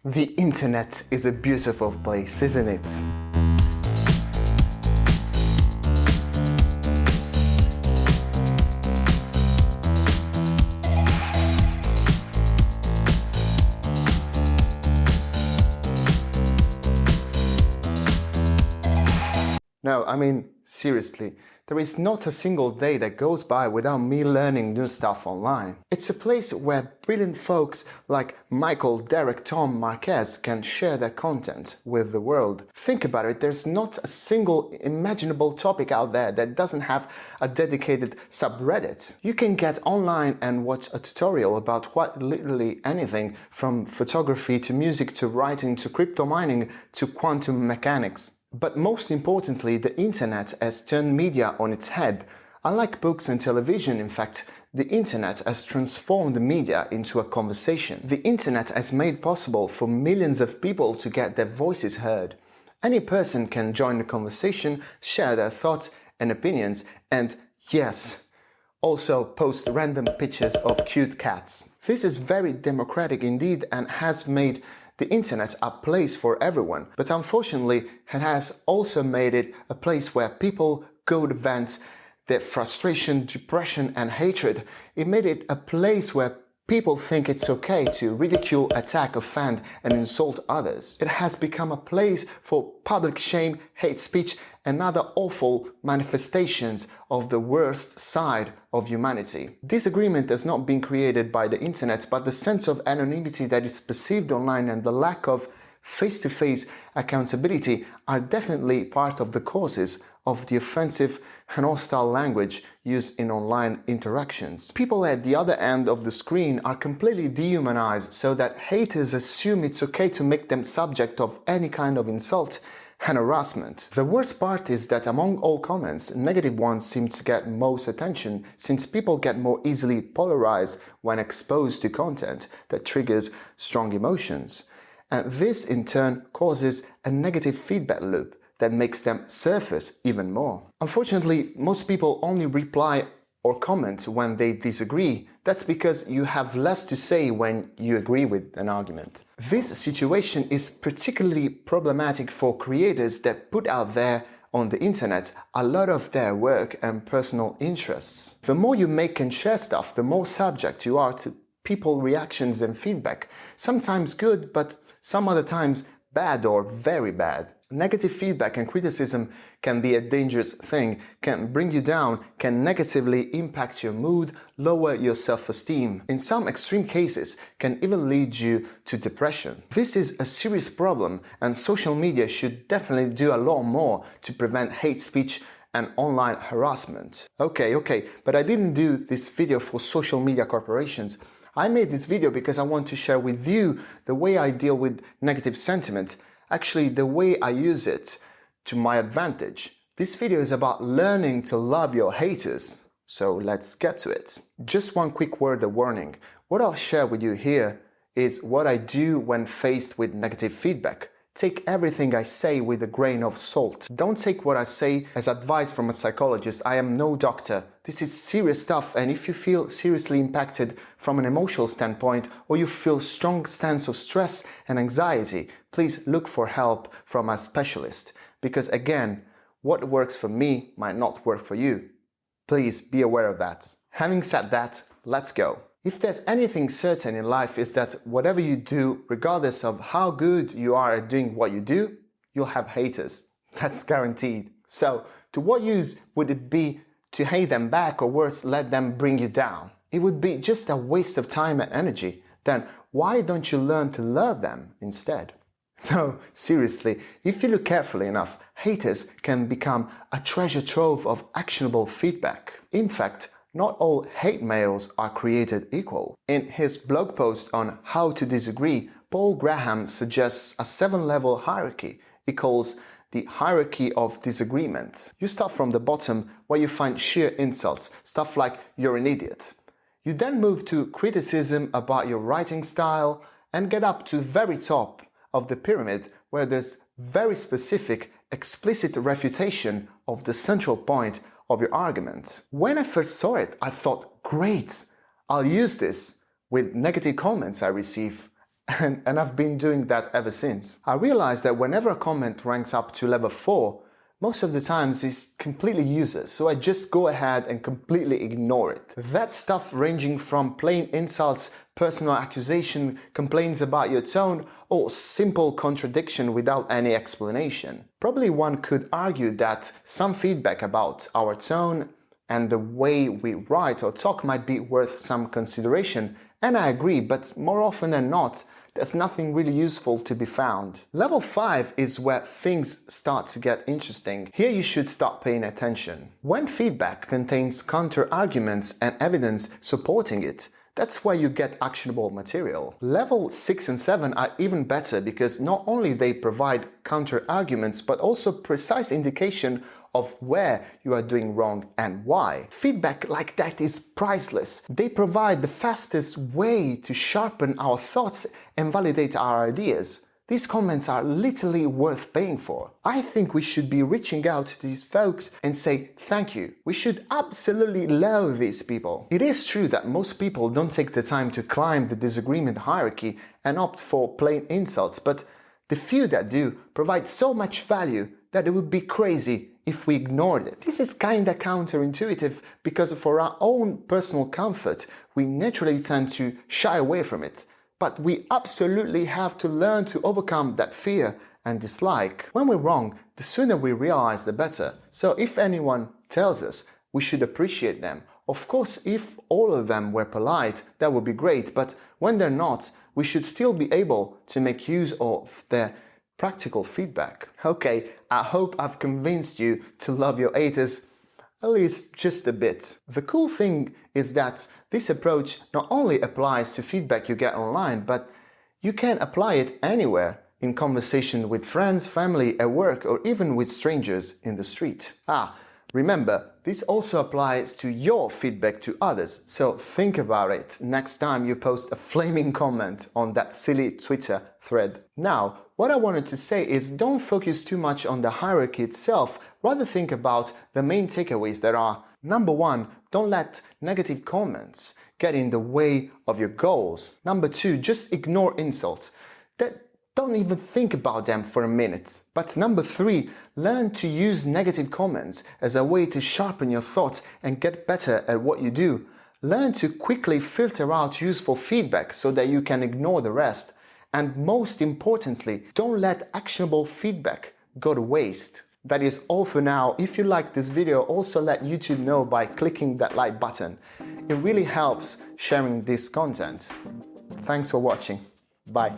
The internet is a beautiful place, isn't it? No, I mean, seriously, there is not a single day that goes by without me learning new stuff online. It's a place where brilliant folks like Michael, Derek, Tom, Marquez can share their content with the world. Think about it, there's not a single imaginable topic out there that doesn't have a dedicated subreddit. You can get online and watch a tutorial about quite literally anything, from photography to music to writing to crypto mining to quantum mechanics. But most importantly, the internet has turned media on its head. Unlike books and television, in fact, the internet has transformed media into a conversation. The internet has made possible for millions of people to get their voices heard. Any person can join the conversation, share their thoughts and opinions, and yes, also post random pictures of cute cats. This is very democratic indeed and has made the internet a place for everyone, but unfortunately it has also made it a place where people go to vent their frustration, depression and hatred. It made it a place where people think it's okay to ridicule, attack, offend and insult others. It has become a place for public shame, hate speech and other awful manifestations of the worst side of humanity. Disagreement has not been created by the internet, but the sense of anonymity that is perceived online and the lack of face-to-face accountability are definitely part of the causes of the offensive and hostile language used in online interactions. People at the other end of the screen are completely dehumanized so that haters assume it's okay to make them subject of any kind of insult and harassment. The worst part is that among all comments, negative ones seem to get most attention, since people get more easily polarized when exposed to content that triggers strong emotions. And this in turn causes a negative feedback loop that makes them surface even more. Unfortunately, most people only reply or comment when they disagree. That's because you have less to say when you agree with an argument. This situation is particularly problematic for creators that put out there on the internet a lot of their work and personal interests. The more you make and share stuff, the more subject you are to people reactions and feedback. Sometimes good, but some other times bad or very bad. Negative feedback and criticism can be a dangerous thing, can bring you down, can negatively impact your mood, lower your self-esteem. In some extreme cases, can even lead you to depression. This is a serious problem, and social media should definitely do a lot more to prevent hate speech and online harassment. Okay, but I didn't do this video for social media corporations. I made this video because I want to share with you the way I deal with negative sentiment. Actually, the way I use it to my advantage. This video is about learning to love your haters. So let's get to it. Just one quick word of warning. What I'll share with you here is what I do when faced with negative feedback. Take everything I say with a grain of salt. Don't take what I say as advice from a psychologist. I am no doctor. This is serious stuff, and if you feel seriously impacted from an emotional standpoint, or you feel strong sense of stress and anxiety, please look for help from a specialist. Because again, what works for me might not work for you. Please be aware of that. Having said that, let's go. If there's anything certain in life, is that whatever you do, regardless of how good you are at doing what you do, you'll have haters. That's guaranteed. So, to what use would it be to hate them back, or worse, let them bring you down? It would be just a waste of time and energy. Then why don't you learn to love them instead? No, seriously, if you look carefully enough, haters can become a treasure trove of actionable feedback. In fact, not all hate mails are created equal. In his blog post on How to Disagree, Paul Graham suggests a 7-level hierarchy he calls the Hierarchy of Disagreement. You start from the bottom, where you find sheer insults, stuff like "you're an idiot." You then move to criticism about your writing style and get up to the very top of the pyramid, where there's very specific, explicit refutation of the central point of your argument. When I first saw it, I thought, great, I'll use this with negative comments I receive and I've been doing that ever since. I realized that whenever a comment ranks up to level 4, most of the times it's completely useless, so I just go ahead and completely ignore it. That stuff ranging from plain insults, personal accusation, complaints about your tone, or simple contradiction without any explanation. Probably one could argue that some feedback about our tone and the way we write or talk might be worth some consideration, and I agree, but more often than not, there's nothing really useful to be found. Level 5 is where things start to get interesting. Here you should start paying attention. When feedback contains counter-arguments and evidence supporting it, that's where you get actionable material. Level 6 and 7 are even better because not only they provide counter-arguments but also precise indication of where you are doing wrong and why. Feedback like that is priceless. They provide the fastest way to sharpen our thoughts and validate our ideas. These comments are literally worth paying for. I think we should be reaching out to these folks and say thank you. We should absolutely love these people. It is true that most people don't take the time to climb the disagreement hierarchy and opt for plain insults, but the few that do provide so much value that it would be crazy if we ignored it. This is kinda counterintuitive because for our own personal comfort, we naturally tend to shy away from it. But we absolutely have to learn to overcome that fear and dislike. When we're wrong, the sooner we realize, the better. So if anyone tells us, we should appreciate them. Of course, if all of them were polite, that would be great, but when they're not, we should still be able to make use of their practical feedback. Okay, I hope I've convinced you to love your haters, at least just a bit. The cool thing is that this approach not only applies to feedback you get online, but you can apply it anywhere, in conversation with friends, family, at work, or even with strangers in the street. Remember, this also applies to your feedback to others, so think about it next time you post a flaming comment on that silly Twitter thread. Now, what I wanted to say is don't focus too much on the hierarchy itself, rather think about the main takeaways that are: Number 1, don't let negative comments get in the way of your goals. Number 2, just ignore insults. Don't even think about them for a minute. But number 3, learn to use negative comments as a way to sharpen your thoughts and get better at what you do. Learn to quickly filter out useful feedback so that you can ignore the rest. And most importantly, don't let actionable feedback go to waste. That is all for now. If you like this video, also let YouTube know by clicking that like button. It really helps sharing this content. Thanks for watching. Bye.